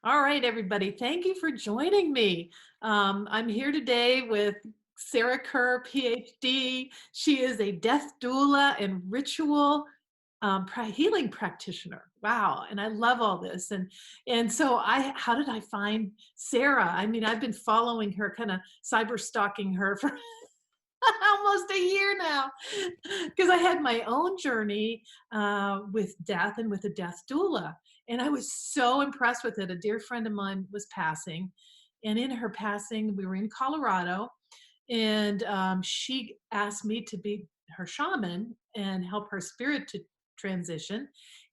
All right, everybody. Thank you for joining me. I'm here today with Sarah Kerr, PhD. She is a death doula and ritual healing practitioner. Wow, and I love all this. And so how did I find Sarah? I mean, I've been following her, kind of cyber stalking her for almost a year now, because I had my own journey with death and with a death doula. And I was so impressed with it. A dear friend of mine was passing, and in her passing, we were in Colorado, and she asked me to be her shaman and help her spirit to transition.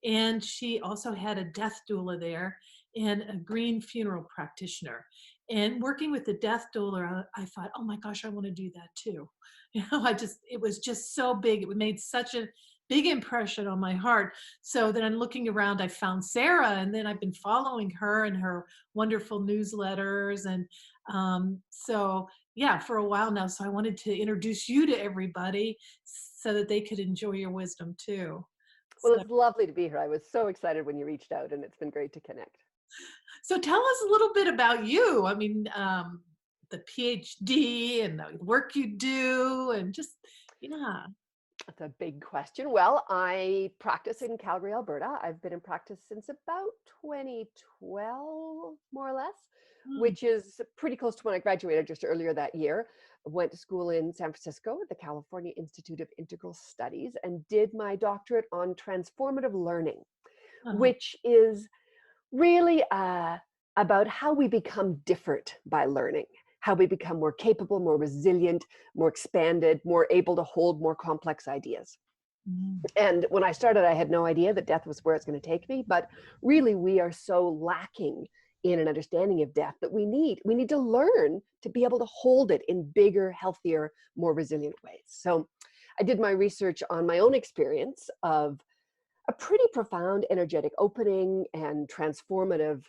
And she also had a death doula there and a green funeral practitioner. And working with the death doula, I thought, oh my gosh, I want to do that too. It was just so big. It made such a big impression on my heart. So then I'm looking around, I found Sarah, and then I've been following her and her wonderful newsletters. And so, yeah, for a while now. So I wanted to introduce you to everybody so that they could enjoy your wisdom too. Well, So, it's lovely to be here. I was so excited when you reached out, and it's been great to connect. so tell us a little bit about you. I mean, the PhD and the work you do, and just, yeah. That's a big question. Well, I practice in Calgary, Alberta. I've been in practice since about 2012, more or less, Mm, which is pretty close to when I graduated just earlier that year. I went to school in San Francisco at the California Institute of Integral Studies and did my doctorate on transformative learning, uh-huh. which is really about how we become different by learning, how we become more capable, more resilient, more expanded, more able to hold more complex ideas. Mm. And when I started, I had no idea that death was where it's going to take me. But really, we are so lacking in an understanding of death that we need to learn to be able to hold it in bigger, healthier, more resilient ways. So I did my research on my own experience of a pretty profound energetic opening and transformative,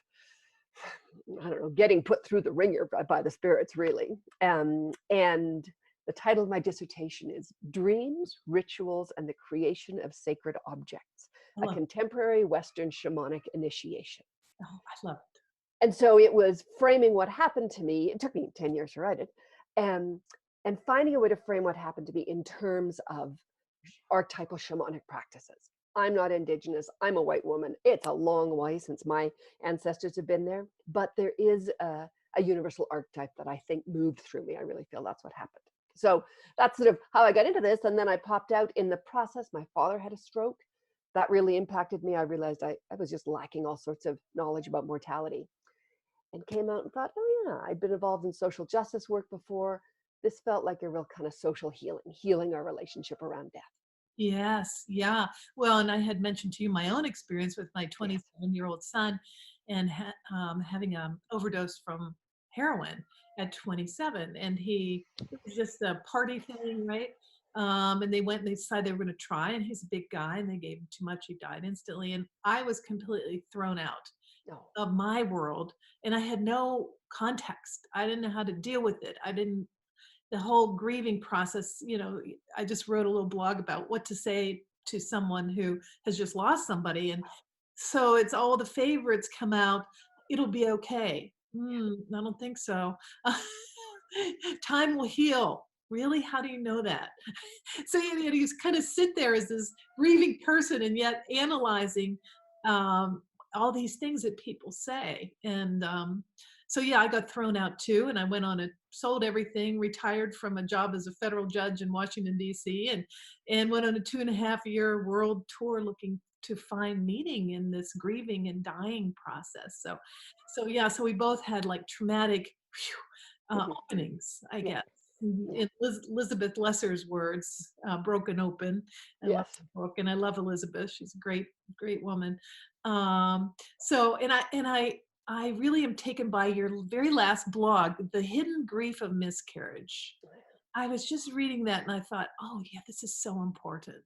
I don't know, getting put through the ringer by the spirits, really. And the title of my dissertation is Dreams, Rituals, and the Creation of Sacred Objects, I a love contemporary Western shamanic initiation. Oh, I love it. And so it was framing what happened to me. It took me 10 years to write it. And, and finding a way to frame what happened to me in terms of archetypal shamanic practices. I'm not indigenous. I'm a white woman. It's a long way since my ancestors have been there, but there is a universal archetype that I think moved through me. I really feel that's what happened. So that's sort of how I got into this. And then I popped out in the process. My father had a stroke. That really impacted me. I realized I was just lacking all sorts of knowledge about mortality, and came out and thought, oh yeah, I'd been involved in social justice work before. This felt like a real kind of social healing our relationship around death. Yes, yeah. Well, and I had mentioned to you my own experience with my Yes. 27-year-old son and having an overdose from heroin at 27. And it was just a party thing, right? And they went and they decided they were going to try, and he's a big guy, and they gave him too much. He died instantly. And I was completely thrown out No. of my world, and I had no context. I didn't know how to deal with it. I didn't the whole grieving process, I just wrote a little blog about what to say to someone who has just lost somebody. And so it's all the favorites come out. It'll be okay. I don't think so. Time will heal. Really? How do you know that? So you just kind of sit there as this grieving person and yet analyzing um, all these things that people say. And so yeah, I got thrown out too, and I went on sold everything, retired from a job as a federal judge in Washington D.C., and went on a 2.5-year world tour looking to find meaning in this grieving and dying process. So yeah, so we both had like traumatic Mhm. openings, I Yeah. guess. Yeah. In Elizabeth Lesser's words, broken open. I love Yes. the book, and I love Elizabeth. She's a great, great woman. So, I really am taken by your very last blog, The Hidden Grief of Miscarriage. I was just reading that and I thought, oh yeah, this is so important.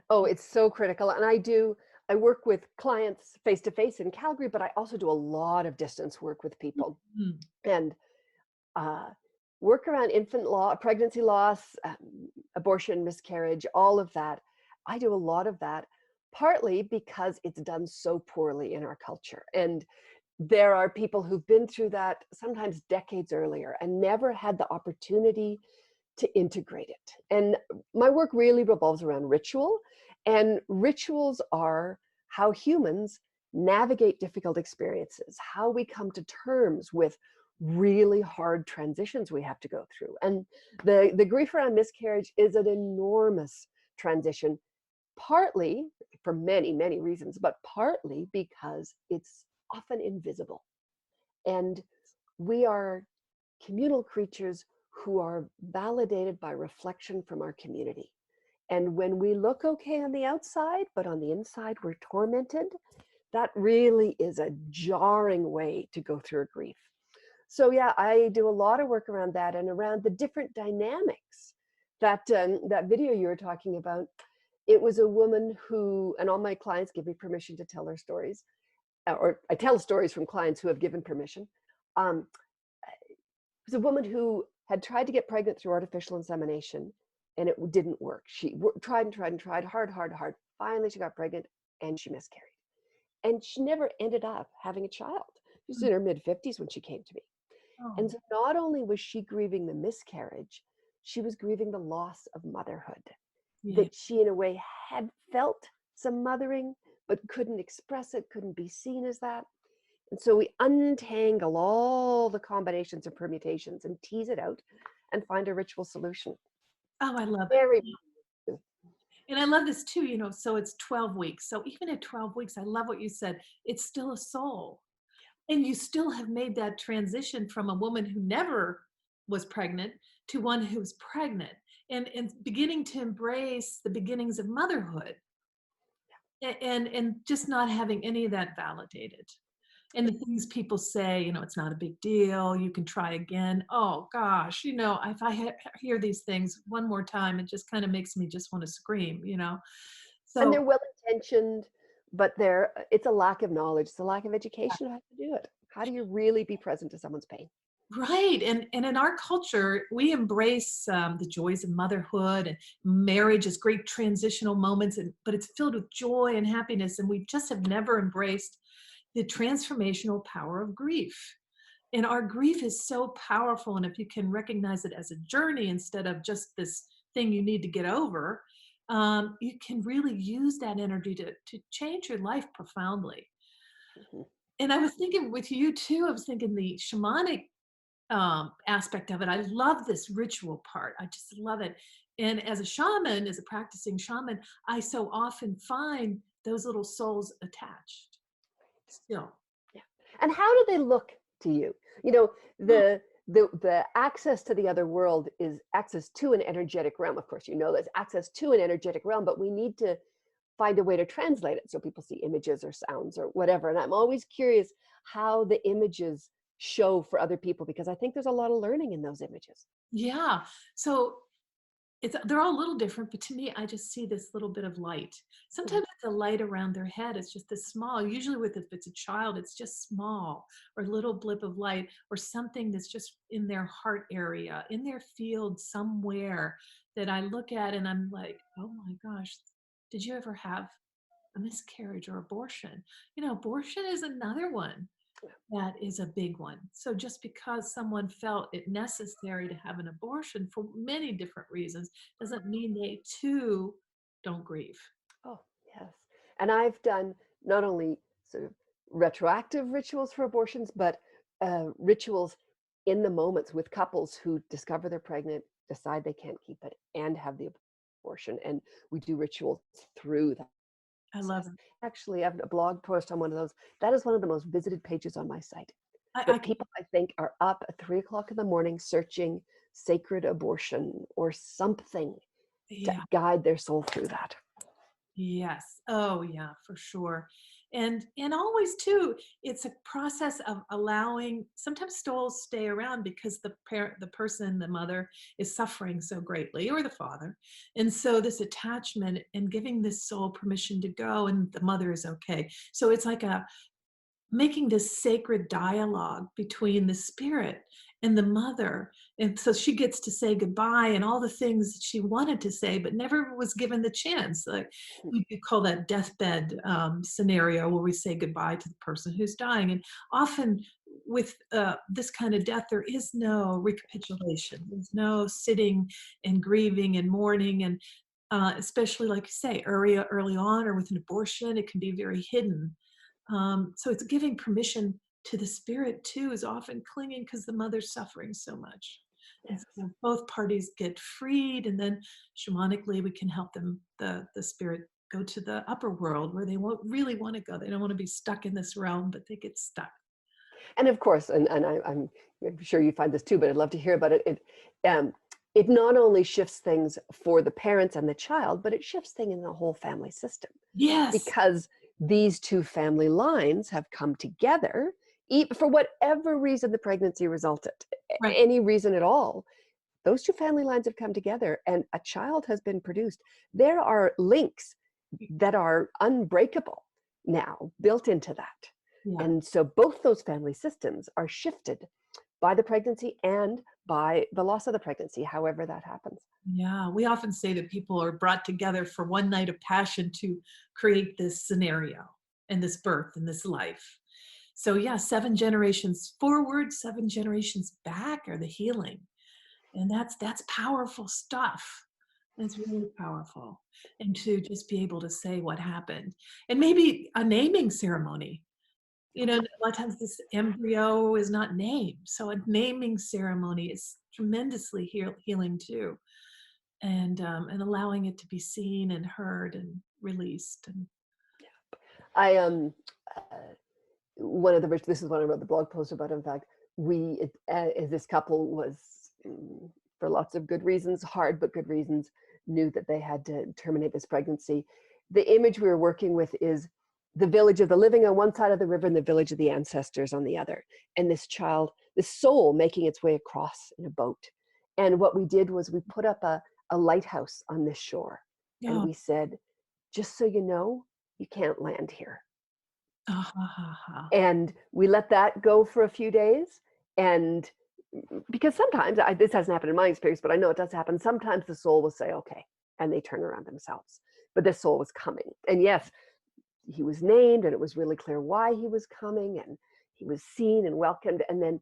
Oh, it's so critical. And I work with clients face to face in Calgary, but I also do a lot of distance work with people Mhm. and uh, work around infant law, pregnancy loss, abortion, miscarriage, all of that. I do a lot of that. partly because it's done so poorly in our culture. And there are people who've been through that sometimes decades earlier and never had the opportunity to integrate it. And my work really revolves around ritual, and rituals are how humans navigate difficult experiences, how we come to terms with really hard transitions we have to go through. And the grief around miscarriage is an enormous transition, partly for many, many reasons, but partly because it's often invisible. And we are communal creatures who are validated by reflection from our community. And when we look okay on the outside, but on the inside we're tormented, that really is a jarring way to go through a grief. So yeah, I do a lot of work around that and around the different dynamics. That video you were talking about, it was a woman who, and all my clients give me permission to tell their stories, or I tell stories from clients who have given permission. Um, it was a woman who had tried to get pregnant through artificial insemination, and it didn't work. She tried and tried and tried, hard, hard, hard. Finally, she got pregnant and she miscarried. And she never ended up having a child. She was Mm. in her mid-50s when she came to me. And Oh, so not only was she grieving the miscarriage, she was grieving the loss of motherhood, yeah. that she, in a way, had felt some mothering, but couldn't express it, couldn't be seen as that. And so we untangle all the combinations and permutations and tease it out and find a ritual solution. Oh, I love it. Very. And I love this too, so it's 12 weeks. So even at 12 weeks, I love what you said. It's still a soul. And you still have made that transition from a woman who never was pregnant to one who's pregnant and beginning to embrace the beginnings of motherhood and just not having any of that validated. And the things people say, it's not a big deal, you can try again. Oh gosh, if I hear these things one more time, it just kind of makes me just want to scream. And So they're well intentioned, but it's a lack of knowledge, it's a lack of education of how to do it. How do you really be present to someone's pain? right, and in our culture, we embrace the joys of motherhood and marriage as great transitional moments, but it's filled with joy and happiness, and we just have never embraced the transformational power of grief. And our grief is so powerful, and if you can recognize it as a journey instead of just this thing you need to get over, you can really use that energy to change your life profoundly. Mhm. And I was thinking with you too, I was thinking the shamanic aspect of it. I love this ritual part. I just love it. And as a shaman, as a practicing shaman, I so often find those little souls attached still. Yeah. And how do they look to you? You know, Oh, the access to the other world is access to an energetic realm. Of course, there's access to an energetic realm, but we need to find a way to translate it so people see images or sounds or whatever. And I'm always curious how the images show for other people, because I think there's a lot of learning in those images. yeah. So they're all a little different, but to me, I just see this little bit of light. Mhm. Sometimes it's a light around their head. It's just this small. Usually, if it's a child, it's just small or a little blip of light or something that's just in their heart area, in their field somewhere that I look at and I'm like, oh my gosh, did you ever have a miscarriage or abortion? Abortion is another one that is a big one. So just because someone felt it necessary to have an abortion for many different reasons doesn't mean they too don't grieve. Oh, yes. And I've done not only sort of retroactive rituals for abortions, but rituals in the moments with couples who discover they're pregnant, decide they can't keep it, and have the abortion. And we do rituals through that I love process. it. Actually, I have a blog post on one of those. That is one of the most visited pages on my site. I That can, people, I think, are up at 3 o'clock in the morning searching sacred abortion or something to yeah. guide their soul through that. Yes. Oh, yeah, for sure. And always too, it's a process of allowing. Sometimes souls stay around because the person, the mother, is suffering so greatly, or the father, and so this attachment and giving this soul permission to go, and the mother is okay. So it's like a making this sacred dialogue between the spirit and the mother. And so she gets to say goodbye and all the things that she wanted to say, but never was given the chance. Like we could call that deathbed scenario where we say goodbye to the person who's dying. And often with this kind of death, there is no recapitulation. There's no sitting and grieving and mourning. And especially like you say, early on or with an abortion, it can be very hidden. So it's giving permission to the spirit too, is often clinging because the mother's suffering so much. And Yes. so both parties get freed, and then shamanically we can help them, the spirit, go to the upper world where they won't really want to go. They don't want to be stuck in this realm, but they get stuck. And of course, I'm sure you find this too, but I'd love to hear about it. It not only shifts things for the parents and the child, but it shifts things in the whole family system, Yes, because these two family lines have come together for whatever reason the pregnancy resulted, right. any reason at all. Those two family lines have come together and a child has been produced. There are links that are unbreakable now built into that. Yeah. And so both those family systems are shifted by the pregnancy and by the loss of the pregnancy, however that happens. Yeah, we often say that people are brought together for one night of passion to create this scenario and this birth and this life. So yeah, 7 generations forward, 7 generations back are the healing. And that's powerful stuff. That's really powerful. And to just be able to say what happened. And maybe a naming ceremony. A lot of times this embryo is not named. So a naming ceremony is tremendously healing too, and allowing it to be seen and heard and released. And I uh, one of the this is what I wrote the blog post about. In fact, this couple was, for lots of good reasons, hard but good reasons, knew that they had to terminate this pregnancy. The image we were working with is the village of the living on one side of the river and the village of the ancestors on the other. And this child, this soul making its way across in a boat. And what we did was we put up a lighthouse on this shore. And yeah, we said, just so you know, you can't land here. ah, ha, ha, ha. And we let that go for a few days. And because sometimes, this hasn't happened in my experience, but I know it does happen. Sometimes the soul will say, okay, and they turn around themselves. But this soul was coming. And yes, he was named and it was really clear why he was coming, and he was seen and welcomed. And then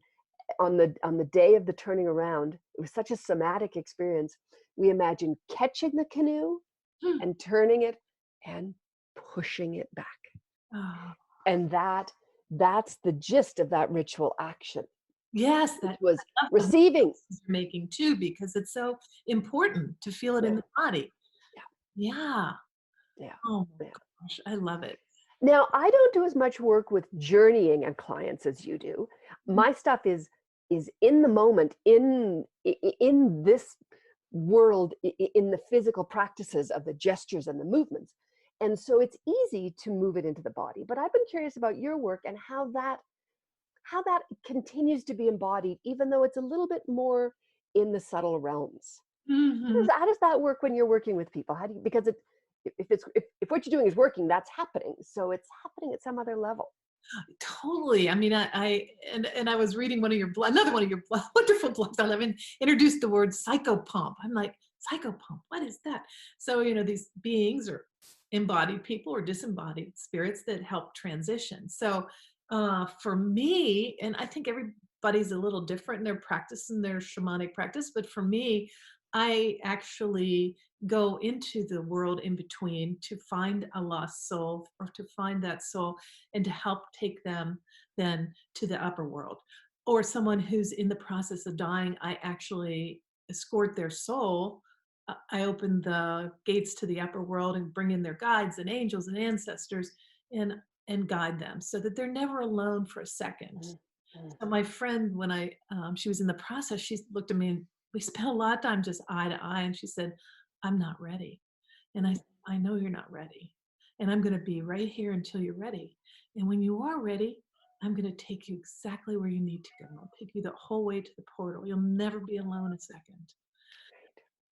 on the day of the turning around, it was such a somatic experience. We imagined catching the canoe Hmm. and turning it and pushing it back. Ah, And that's the gist of that ritual action, yes, which that was I love the receiving. noises you're making too, because it's so important to feel it in Yeah, the body. yeah, Yeah. yeah, Oh my yeah. gosh, I love it. Now, I don't do as much work with journeying and clients as you do. My stuff is in the moment, in this world, in the physical practices of the gestures and the movements. And so it's easy to move it into the body. But I've been curious about your work and how that continues to be embodied, even though it's a little bit more in the subtle realms. Mhm. How does that work when you're working with people? How do you, because if what you're doing is working, that's happening. So it's happening at some other level. Totally. I mean, and I was reading another one of your wonderful blogs. I love, and introduced the word psychopomp. I'm like, psychopomp, what is that? So, these beings or embodied people or disembodied spirits that help transition. So, for me, and I think everybody's a little different in their practice and their shamanic practice, but for me, I actually go into the world in between to find a lost soul, or to find that soul, and to help take them then to the upper world. Or someone who's in the process of dying, I actually escort their soul. I open the gates to the upper world and bring in their guides and angels and ancestors, and guide them so that they're never alone for a second. Mm, mm, So my friend, when she was in the process, she looked at me and we spent a lot of time just eye to eye, and she said, "I'm not ready." And I mm. said, "I know you're not ready. And I'm going to be right here until you're ready. And when you are ready, I'm going to take you exactly where you need to go. I'll take you the whole way to the portal. You'll never be alone a second."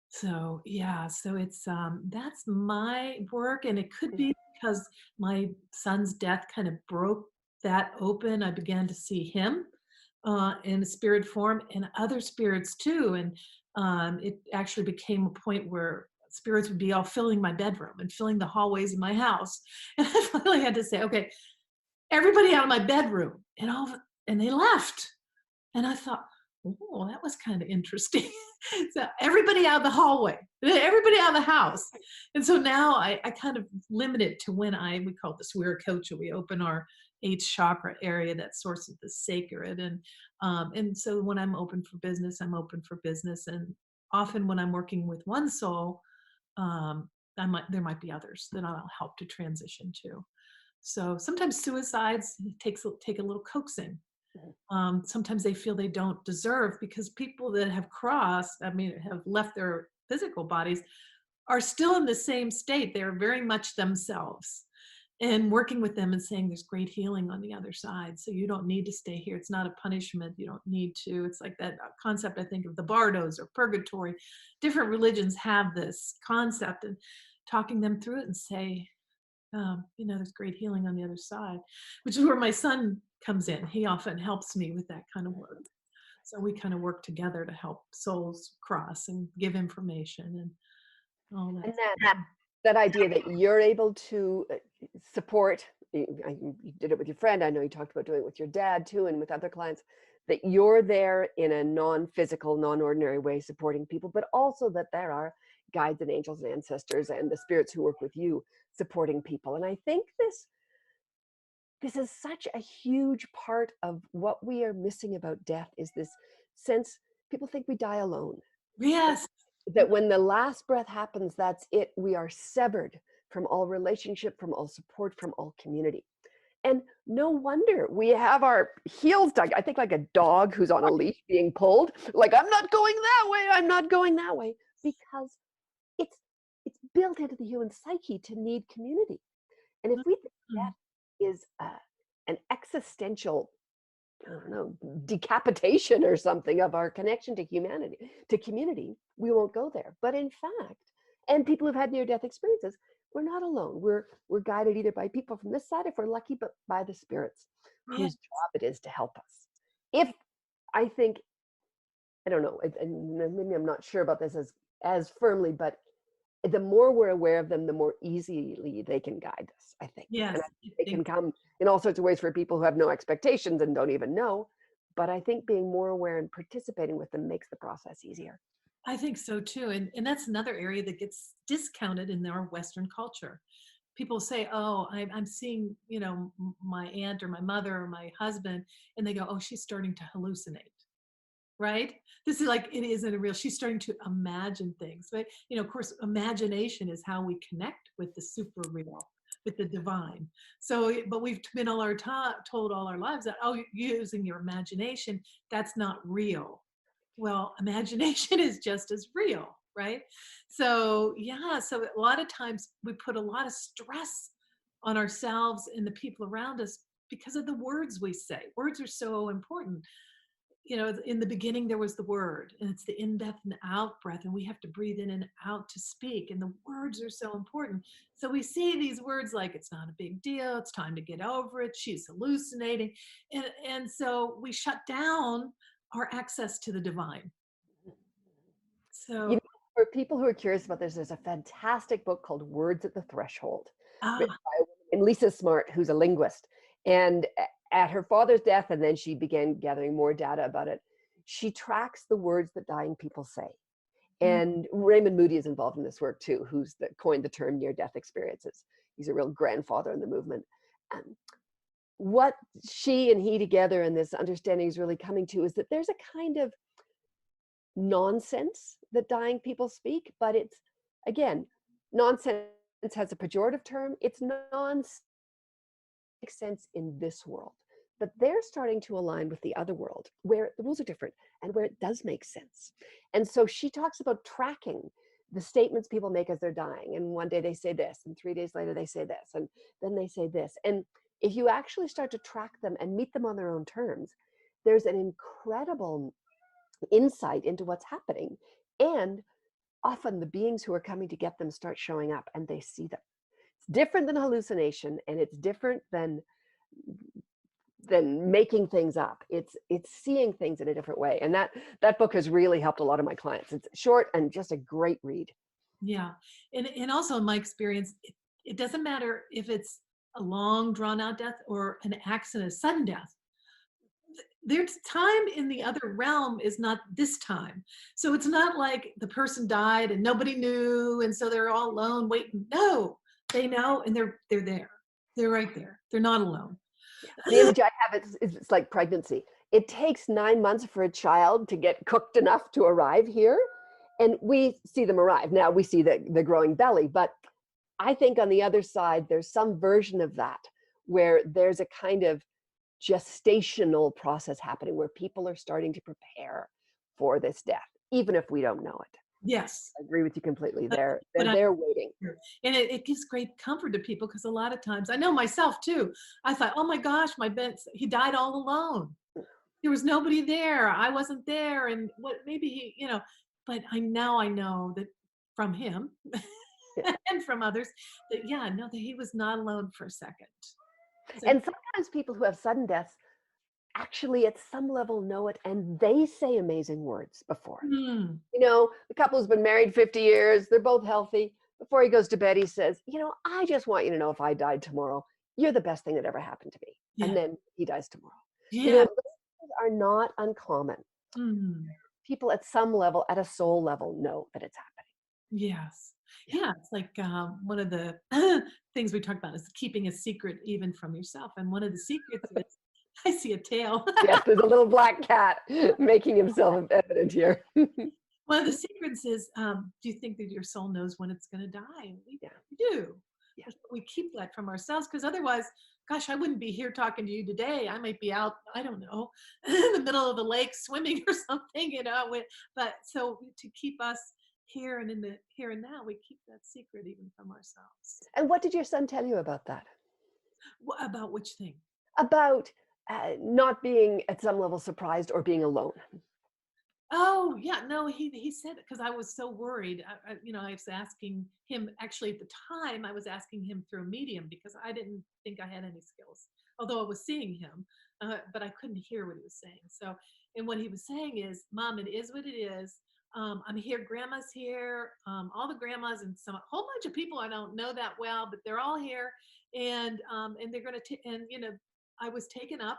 So yeah, so it's that's my work, and it could Mm, be because my son's death kind of broke that open. I began to see him in a spirit form and other spirits too. And it actually became a point where spirits would be all filling my bedroom and filling the hallways of my house. And I finally had to say, okay, everybody out of my bedroom. And they left. And I thought, oh, that was kind of interesting. So everybody out of the hallway, everybody out of the house. And so now I kind of limit it to when we call this Wiracocha. We open our eighth chakra area, that source of the sacred. And so when I'm open for business, I'm open for business. And often when I'm working with one soul, there might be others that I'll help to transition to. So sometimes suicides take a little coaxing. Mhm. Sometimes they feel they don't deserve, because people that have crossed, I mean, have left their physical bodies, are still in the same state. They're very much themselves. And working with them and saying there's great healing on the other side. So you don't need to stay here. It's not a punishment. You don't need to. It's like that concept, I think, of the bardos or purgatory. Different religions have this concept, and talking them through it and say, there's great healing on the other side, which is where my son comes in. He often helps me with that kind of work. So we kind of work together to help souls cross and give information and all that. And that idea that you're able to support, you did it with your friend. I know you talked about doing it with your dad too, and with other clients, that you're there in a non-physical, non-ordinary way supporting people, but also that there are guides and angels and ancestors and the spirits who work with you supporting people. And I think this is such a huge part of what we are missing about death, is this sense people think we die alone. Yes. That when the last breath happens, that's it. We are severed from all relationship, from all support, from all community. And no wonder we have our heels dug. I think like a dog who's on a leash being pulled, like, I'm not going that way, I'm not going that way, because it's built into the human psyche to need community. And if we think Mm. that is an existential, I don't know, decapitation or something of our connection to humanity, to community, we won't go there. But in fact, and people who've had near-death experiences, we're not alone. We're guided either by people from this side, if we're lucky, but by the spirits Yeah. whose job it is to help us. If I think, I don't know, and maybe I'm not sure about this as firmly, but the more we're aware of them, the more easily they can guide us, I think. Yes. And they can come in all sorts of ways for people who have no expectations and don't even know. But I think being more aware and participating with them makes the process easier. I think so too. And that's another area that gets discounted in our Western culture. People say, oh, I'm seeing, my aunt or my mother or my husband, and they go, oh, she's starting to hallucinate. Right? This is like, it isn't a real, she's starting to imagine things. But, of course, imagination is how we connect with the super real, with the divine. So, but we've been told all our lives that, oh, you're using your imagination, that's not real. Well, imagination is just as real, right? So, yeah, so a lot of times we put a lot of stress on ourselves and the people around us because of the words we say. Words are so important. In the beginning, there was the word, and it's the in breath and out breath, and we have to breathe in and out to speak. And the words are so important. So we see these words like, it's not a big deal, it's time to get over it, she's hallucinating. And so we shut down our access to the divine. You know, So, for people who are curious about this, there's a fantastic book called Words at the Threshold, written ah, by a woman named Lisa Smart, who's a linguist. And at her father's death, and then she began gathering more data about it, she tracks the words that dying people say. mm, And Raymond Moody is involved in this work too, coined the term near-death experiences. He's a real grandfather in the movement. Um, what she and he together and this understanding is really coming to is that there's a kind of nonsense that dying people speak, but it's, again, nonsense has a pejorative term. It's nonsense makes sense in this world. But they're starting to align with the other world where the rules are different and where it does make sense. And so she talks about tracking the statements people make as they're dying. And one day they say this, and 3 days later they say this, and then they say this. And if you actually start to track them and meet them on their own terms, there's an incredible insight into what's happening. And often the beings who are coming to get them start showing up and they see them. It's different than hallucination, and it's different than than making things up. It's seeing things in a different way. And that book has really helped a lot of my clients. It's short and just a great read. Yeah. And also in my experience, it doesn't matter if it's a long drawn out death or an accident, a sudden death. There's time in the other realm is not this time. So it's not like the person died and nobody knew and so they're all alone waiting. No, they know and they're there. They're right there. They're not alone. Yeah. The image I have is it's like pregnancy. It takes 9 months for a child to get cooked enough to arrive here. And we see them arrive. Now we see the growing belly, but I think on the other side, there's some version of that where there's a kind of gestational process happening where people are starting to prepare for this death, even if we don't know it. Yes. I agree with you completely. But They're but I they're waiting. and it gives great comfort to people because a lot of times I know myself too. I thought, oh my gosh, my Ben, he died all alone. There was nobody there. I wasn't there. And what maybe he, but I know that from him Yeah. and from others that, yeah, no, that he was not alone for a second. So, And sometimes people who have sudden deaths actually at some level know it and they say amazing words before. mm, The couple's been married 50 years, they're both healthy. Before he goes to bed, he says, I just want you to know if I died tomorrow, you're the best thing that ever happened to me. yeah, And then he dies tomorrow. yeah, Those things are not uncommon. mm, People at some level, at a soul level, know that it's happening. yes. Yeah. Yeah, it's like one of the things we talked about is keeping a secret even from yourself. And one of the secrets is I see a tail. Yes, there's a little black cat making himself evident here. One of the secrets is, do you think that your soul knows when it's going to die? We Yeah. do. Yeah. We keep that from ourselves because otherwise, gosh, I wouldn't be here talking to you today. I might be out, I don't know, in the middle of the lake swimming or something, but so to keep us here and in the here and now, we keep that secret even from ourselves. And what did your son tell you about that? What about which thing? About not being at some level surprised or being alone. Oh, yeah, no, he said because I was so worried. I was asking him actually at the time. I was asking him through a medium because I didn't think I had any skills, although I was seeing him, but I couldn't hear what he was saying. So, and what he was saying is, "Mom, it is what it is. I'm here. Grandma's here. All the grandmas and some a whole bunch of people I don't know that well, but they're all here, and they're gonna I was taken up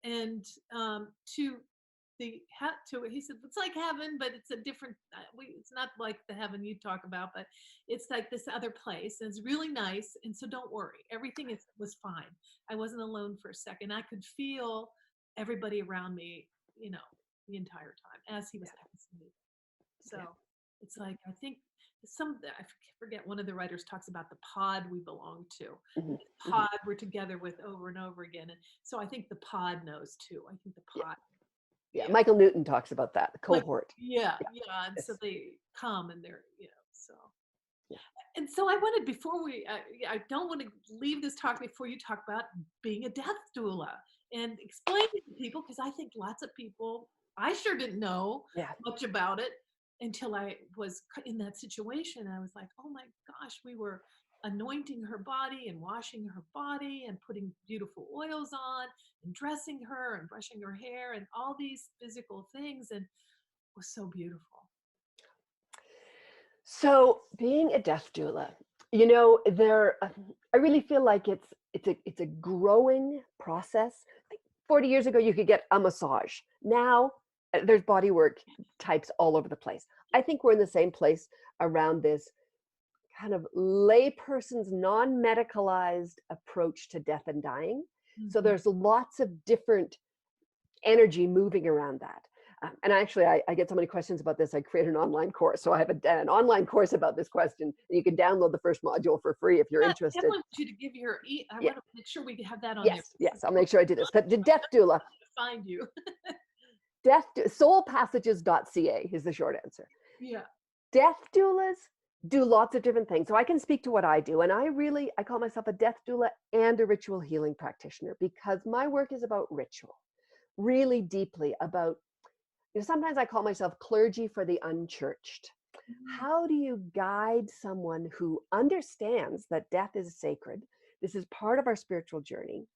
and to he said it's like heaven but it's a different it's not like the heaven you talk about but it's like this other place and it's really nice and so don't worry everything was fine. I wasn't alone for a second. I could feel everybody around me the entire time as he was asking me. So Yeah. it's like I think I forget one of the writers talks about the pod we belong to, Mhm, mhm. pod we're together with over and over again. And so I think the pod knows too. I think the Yeah. pod, Yeah. yeah, Michael Newton talks about that, the like, cohort. yeah, Yeah. yeah. And so Yes. they come and they're, so. Yeah. And so I wanted, before I don't want to leave this talk before you talk about being a death doula and explaining to people, because I think lots of people, I sure didn't know Yeah. much about it until I was in that situation. I was like, oh my gosh, we were anointing her body and washing her body and putting beautiful oils on and dressing her and brushing her hair and all these physical things. And it was so beautiful. So being a death doula, I really feel like it's a growing process. Like 40 years ago, you could get a massage. Now there's body work types all over the place. I think we're in the same place around this kind of layperson's non-medicalized approach to death and dying. So Mhm. there's lots of different energy moving around that. And actually, I get so many questions about this. I create an online course. So I have an online course about this question. You can download the first module for free if you're Yeah, I interested. want you to give your I Yeah, want to make sure we have that on there. yes, yes. I'll make sure I do this. But the death doula, Find you. soulpassages.ca is the short answer. Yeah. Death doulas do lots of different things. So I can speak to what I do. And I call myself a death doula and a ritual healing practitioner because my work is about ritual, really deeply about, sometimes I call myself clergy for the unchurched. Mm, How do you guide someone who understands that death is sacred? This is part of our spiritual journey.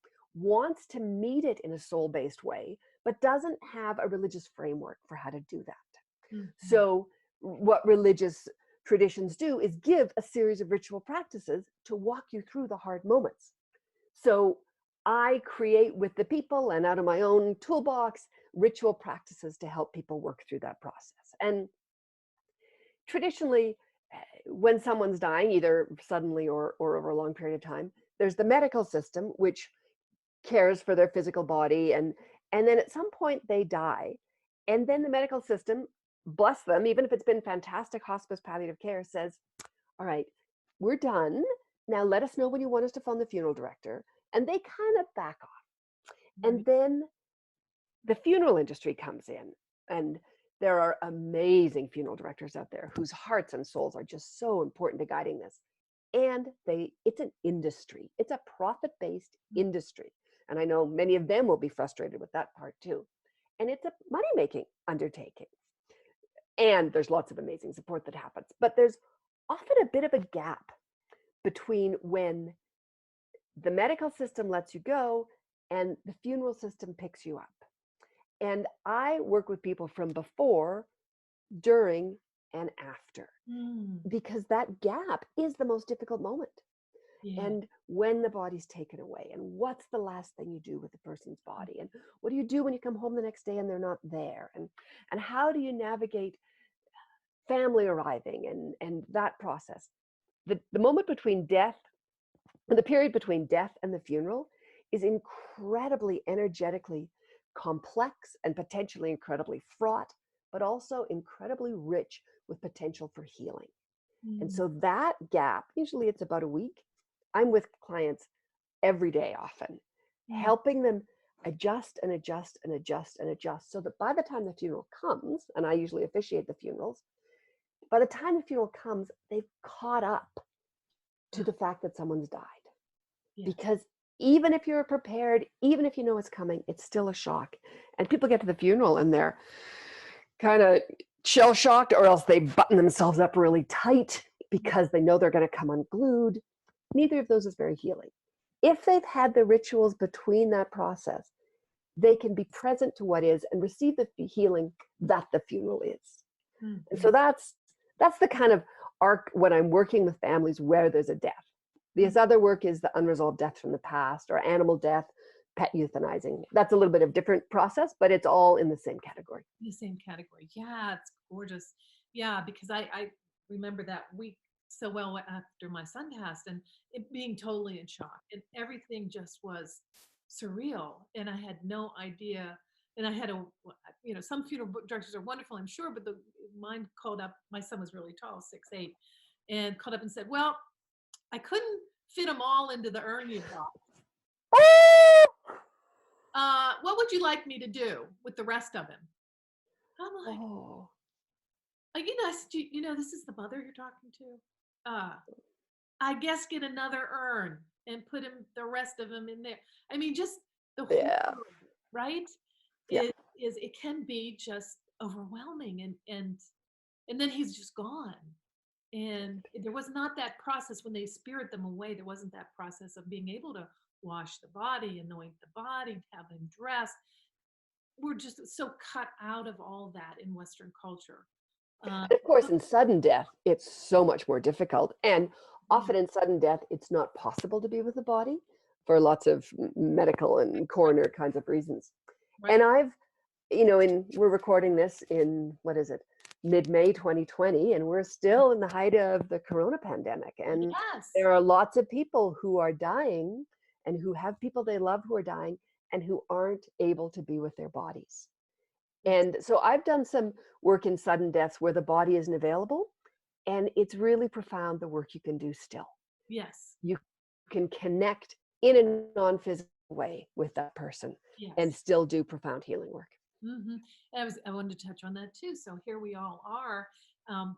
wants to meet it in a soul-based way, but doesn't have a religious framework for how to do that. Mhm. So what religious traditions do is give a series of ritual practices to walk you through the hard moments. So I create with the people and out of my own toolbox ritual practices to help people work through that process. And traditionally, when someone's dying, either suddenly or over a long period of time, there's the medical system, which cares for their physical body, and then at some point they die, and then the medical system, bless them, even if it's been fantastic hospice palliative care, says, all right, we're done, now let us know when you want us to phone the funeral director, and they kind of back off. And Right. then the funeral industry comes in, and there are amazing funeral directors out there whose hearts and souls are just so important to guiding this. And it's an industry, it's a profit-based industry, and I know many of them will be frustrated with that part too. And it's a money-making undertaking, and there's lots of amazing support that happens, but there's often a bit of a gap between when the medical system lets you go and the funeral system picks you up. And I work with people from before, during, and after, Mm. because that gap is the most difficult moment. Yeah. And when the body's taken away, and what's the last thing you do with the person's body, and what do you do when you come home the next day and they're not there, and how do you navigate family arriving and that process. The moment between death, the period between death and the funeral is incredibly energetically complex and potentially incredibly fraught, but also incredibly rich with potential for healing. And Mm. so that gap, usually it's about a week, I'm with clients every day often, Mm. helping them adjust and adjust and adjust and adjust so that by the time the funeral comes, and I usually officiate the funerals, by the time the funeral comes, they've caught up to the fact that someone's died. Yeah. Because even if you're prepared, even if you know it's coming, it's still a shock. And people get to the funeral and they're kind of shell shocked, or else they button themselves up really tight because they know they're going to come unglued. Neither of those is very healing. If they've had the rituals between that process, they can be present to what is and receive the healing that the funeral is. And Mhm. so that's the kind of arc when I'm working with families where there's a death. This Mm. other work is the unresolved death from the past, or animal death, pet euthanizing. That's a little bit of different process, but it's all in the same category. The same category. Yeah, it's gorgeous. Yeah, because I remember that week so well after my son passed, and it being totally in shock, and everything just was surreal, and I had no idea. And I had some funeral directors are wonderful, I'm sure, but the mine called up. My son was really tall, 6'8", and called up and said, "Well, I couldn't fit them all into the urn you brought. What would you like me to do with the rest of him?" I'm like, Oh, I said, this is the mother you're talking to. I guess get another urn and put him, the rest of him in there. I mean, just the horror, yeah, right? yeah. It can be just overwhelming, and then he's just gone. And there was not that process when they spirit them away. There wasn't that process of being able to wash the body, anoint the body, have him dressed. We're just so cut out of all that in Western culture. Um, And of course, in sudden death, it's so much more difficult. And yeah, often in sudden death, it's not possible to be with the body for lots of medical and coroner kinds of reasons. right. And we're recording this in, what is it, mid-May 2020, and we're still in the height of the corona pandemic. And Yes. there are lots of people who are dying and who have people they love who are dying and who aren't able to be with their bodies. Yes. And so I've done some work in sudden deaths where the body isn't available, and it's really profound the work you can do still. Yes. You can connect in a non-physical way with that person and Yes. still do profound healing work. Hmm. I wanted to touch on that too. So here we all are,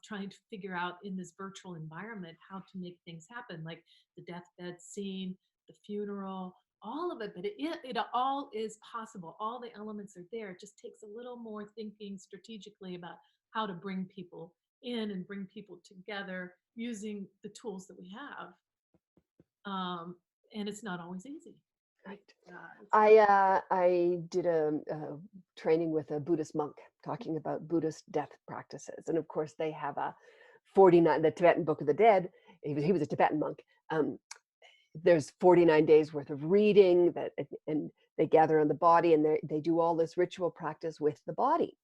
trying to figure out in this virtual environment how to make things happen, like the deathbed scene, the funeral, all of it. But it all is possible. All the elements are there. It just takes a little more thinking strategically about how to bring people in and bring people together using the tools that we have. And it's not always easy. Right. Yeah, it's really I did a training with a Buddhist monk talking about Buddhist death practices, and of course they have a 49 the Tibetan Book of the Dead. He was a Tibetan monk. Um, there's 49 days worth of reading that, and they gather on the body, and they do all this ritual practice with the body.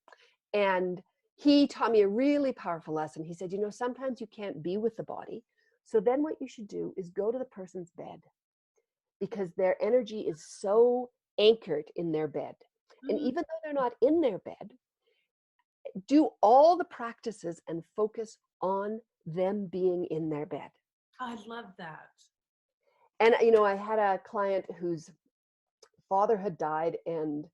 And he taught me a really powerful lesson. He said, sometimes you can't be with the body, so then what you should do is go to the person's bed, because their energy is so anchored in their bed. And mm, even though they're not in their bed, do all the practices and focus on them being in their bed. I love that. And I had a client whose father had died, and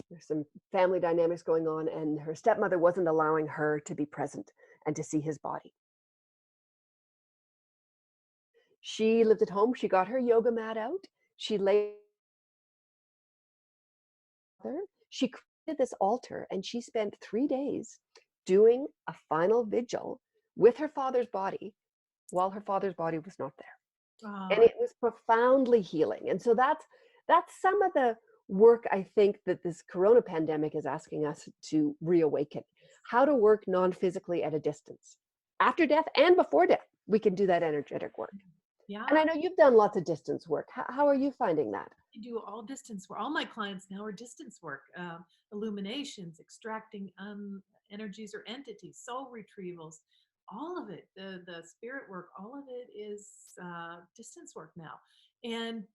there's some family dynamics going on, and her stepmother wasn't allowing her to be present and to see his body. She lived at home. She got her yoga mat out. She lay there. She created this altar, and she spent 3 days doing a final vigil with her father's body while her father's body was not there. And Oh, it was profoundly healing. And so that's some of the work I think that this corona pandemic is asking us to reawaken. How to work non-physically at a distance. After death and before death, we can do that energetic work. And yeah. I know you've done lots of distance work. How are you finding that? I do all distance work. All my clients now are distance work, illuminations, extracting energies or entities, soul retrievals, all of it. The spirit work, all of it is distance work now. And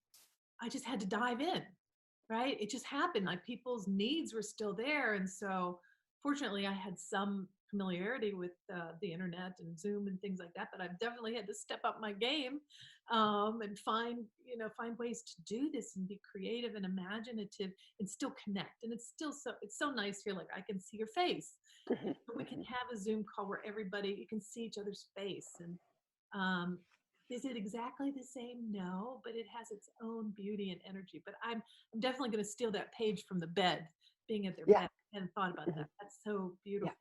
I just had to dive in, right? It just happened. Like people's needs were still there, and so fortunately, I had some familiarity with the internet and Zoom and things like that. But I've definitely had to step up my game and find ways to do this and be creative and imaginative and still connect. And it's so nice here. Like I can see your face. Mhm, We can mhm. have a Zoom call where everybody you can see each other's face and um, is it exactly the same? No, but it has its own beauty and energy. But I'm definitely going to steal that page from the bed, being at their Yeah. bed. I hadn't thought about that. Mhm. That's so Yeah. beautiful.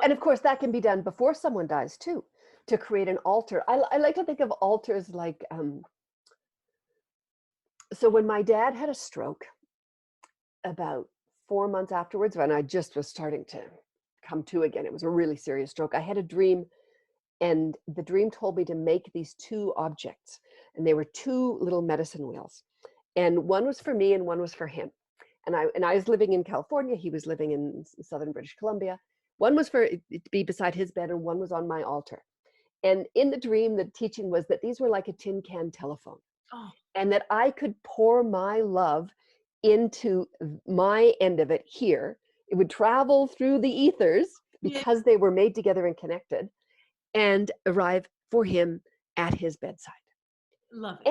And What? of course, that can be done before someone dies too, to create an altar. I like to think of altars like, so when my dad had a stroke, about 4 months afterwards, when I just was starting to come to again, it was a really serious stroke. I had a dream, and the dream told me to make these two objects, and they were two little medicine wheels, and one was for me and one was for him. And I was living in California. He was living in southern British Columbia. One was for it to be beside his bed, and one was on my altar. And in the dream, the teaching was that these were like a tin can telephone, Oh, and that I could pour my love into my end of it here. It would travel through the ethers yeah, because they were made together and connected, and arrive for him at his bedside. love it.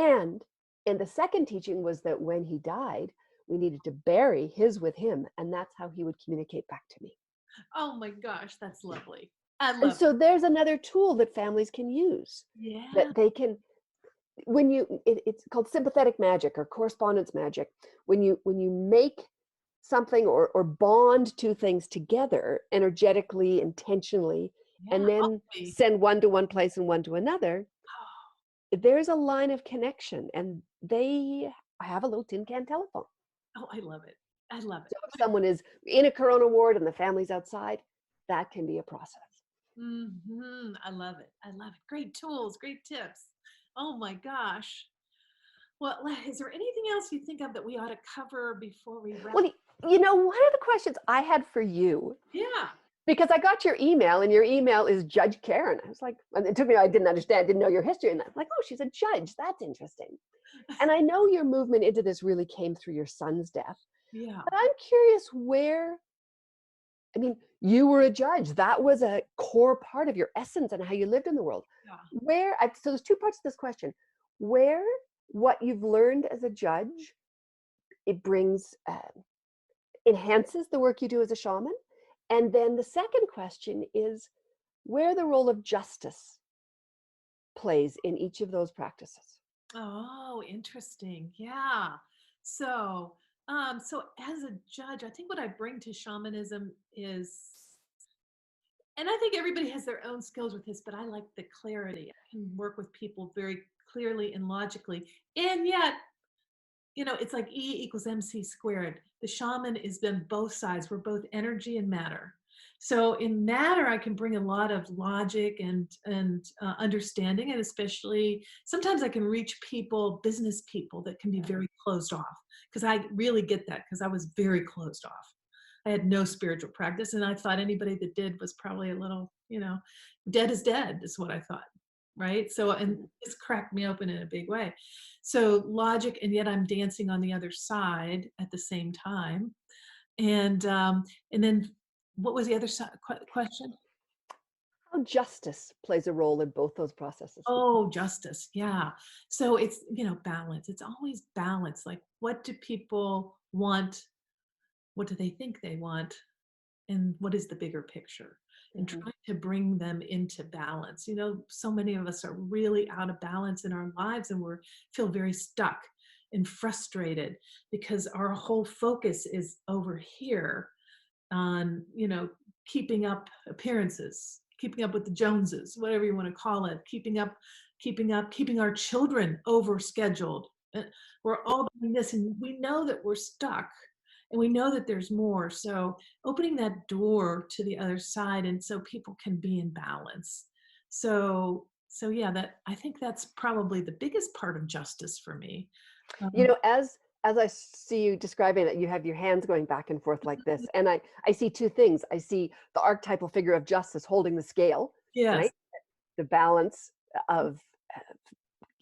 And the second teaching was that when he died, we needed to bury his with him, and that's how he would communicate back to me. Oh my gosh, that's lovely. I And love so there's another tool that families can use, it. Yeah. that they can, it's called sympathetic magic or correspondence magic. When you make something, or bond two things together energetically, intentionally, Yeah. and then Me. send one to one place and one to another, Oh, there's a line of connection, and they have a little tin can telephone. oh, I love it. I love it. So if someone is in a corona ward and the family's outside, that can be a process. I love it. I love it. Great tools, great tips. Oh my gosh. Well, is there anything else you think of that we ought to cover before we wrap? Well, one of the questions I had for you, Yeah. because I got your email, and your email is Judge Karen. I was like, and it took me, I didn't understand, didn't know your history. And I'm like, oh, she's a judge. That's interesting. And I know your movement into this really came through your son's death. Yeah. But I'm curious where, I mean, you were a judge. That was a core part of your essence and how you lived in the world. Yeah. So there's two parts to this question. Where what you've learned as a judge, it brings, enhances the work you do as a shaman. And then the second question is where the role of justice plays in each of those practices. Oh, interesting. Yeah. So, so as a judge, I think what I bring to shamanism is, and I think everybody has their own skills with this, but I like the clarity. I can work with people very clearly and logically, and yet it's like E equals MC squared. The shaman is been both sides. We're both energy and matter. So in matter, I can bring a lot of logic and understanding, and especially sometimes I can reach people, business people that can be very closed off, because I really get that, because I was very closed off. I had no spiritual practice, and I thought anybody that did was probably a little, dead is dead, is what I thought, right? So, and Mhm. this cracked me open in a big way. So logic, and yet I'm dancing on the other side at the same time. And then what was the other side question? How justice plays a role in both those processes. Oh, justice. Yeah. So it's, balance. It's always balance. Like, what do people want? What do they think they want? And what is the bigger picture? And Mhm. trying to bring them into balance. So many of us are really out of balance in our lives, and feel very stuck and frustrated because our whole focus is over here on, keeping up appearances, keeping up with the Joneses, whatever you want to call it, keeping our children over scheduled. We're all doing this, and we know that we're stuck, and we know that there's more. So opening that door to the other side, and so people can be in balance. So yeah, that I think that's probably the biggest part of justice for me. You Um, know, as I see you describing it, you have your hands going back and forth like this, and I see two things. I see the archetypal figure of justice holding the scale, yes. right? The balance of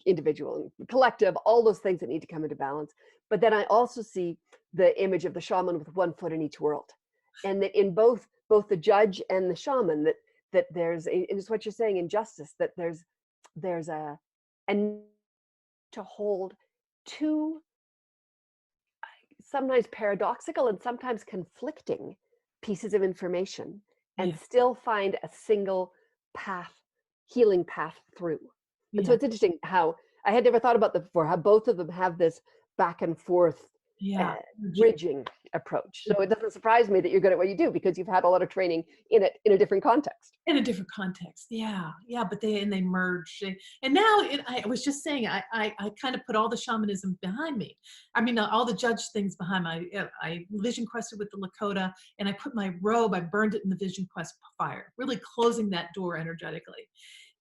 individual and collective, all those things that need to come into balance. But then I also see the image of the shaman with one foot in each world, and that in both the judge and the shaman, that there's it's what you're saying in justice, that there's a and to hold two sometimes paradoxical and sometimes conflicting pieces of information Yeah. and still find a single path, healing path through. And so Yeah. it's interesting how I had never thought about that before, how both of them have this back and forth uh, Yeah. bridging approach. So it doesn't surprise me that you're good at what you do because you've had a lot of training in it in a different context. In a different context. Yeah. Yeah. But they merge. And now I was just saying, I kind of put all the shamanism behind me. I mean, all the judge things behind I vision quested with the Lakota, and I put my robe, I burned it in the vision quest fire, really closing that door energetically.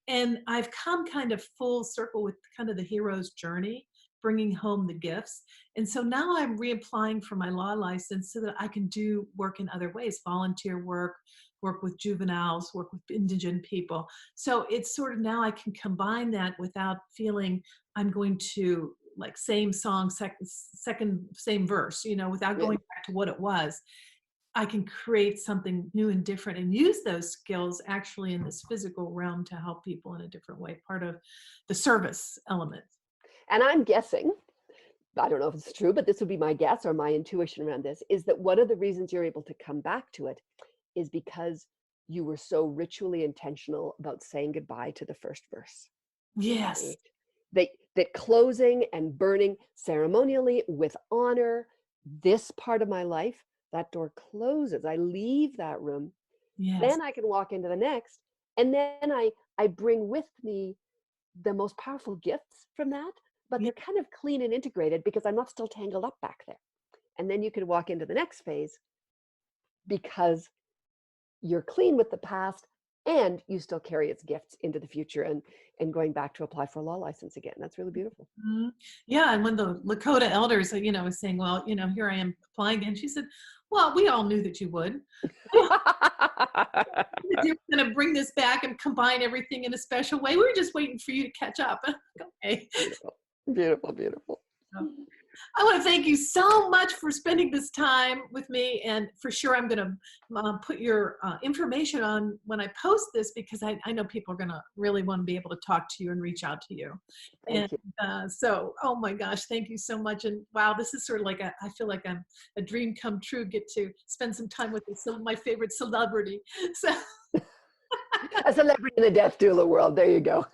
And I've come kind of full circle with kind of the hero's journey, bringing home the gifts. And so now I'm reapplying for my law license so that I can do work in other ways, volunteer work with juveniles, work with indigent people. So it's sort of now I can combine that without feeling I'm going to like same song, second same verse, without Yeah. going back to what it was. I can create something new and different and use those skills actually in this physical realm to help people in a different way, part of the service element. And I'm guessing, I don't know if it's true, but this would be my guess or my intuition around this, is that one of the reasons you're able to come back to it is because you were so ritually intentional about saying goodbye to the first verse, Yes. right? That closing and burning ceremonially with honor, this part of my life, that door closes. I leave that room. Yes. Then I can walk into the next. And then I bring with me the most powerful gifts from that, but Ye- they're kind of clean and integrated because I'm not still tangled up back there. And then you can walk into the next phase because you're clean with the past and you still carry its gifts into the future and going back to apply for a law license again. That's really beautiful. Mhm. Yeah. And when the Lakota elders, was saying, well, here I am applying again. She said, well, we all knew that you would. You were going to bring this back and combine everything in a special way. We were just waiting for you to catch up. Okay. Beautiful, beautiful, beautiful. I want to thank you so much for spending this time with me. And for sure, I'm going to put your information on when I post this, because I know people are going to really want to be able to talk to you and reach out to you. And Thank you. so, oh my gosh, thank you so much. And wow, this is sort of like I feel like I'm a dream come true, get to spend some time with my favorite celebrity. So A celebrity in the death doula world. There you go.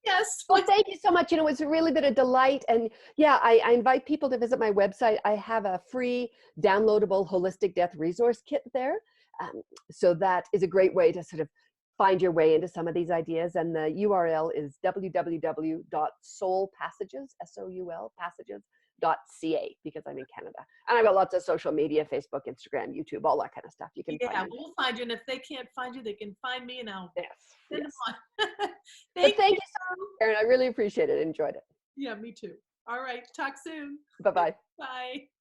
yes, Well, thank you so much. It's really been a delight. And yeah, I invite people to visit my website. I have a free downloadable holistic death resource kit there. So that is a great way to sort of find your way into some of these ideas. And the URL is www.soulpassages, psychopomp.ca because I'm in Canada. And I've got lots of social media, Facebook, Instagram, YouTube, all that kind of stuff. You can Yeah, find me. we'll find you, and if they can't find you, they can find me, and I'll Yes, send them yes. on. But Thank thank you. you so much, Erin. I really appreciate it. Enjoyed it. Yeah, me too. All right, talk soon. Bye-bye. Bye.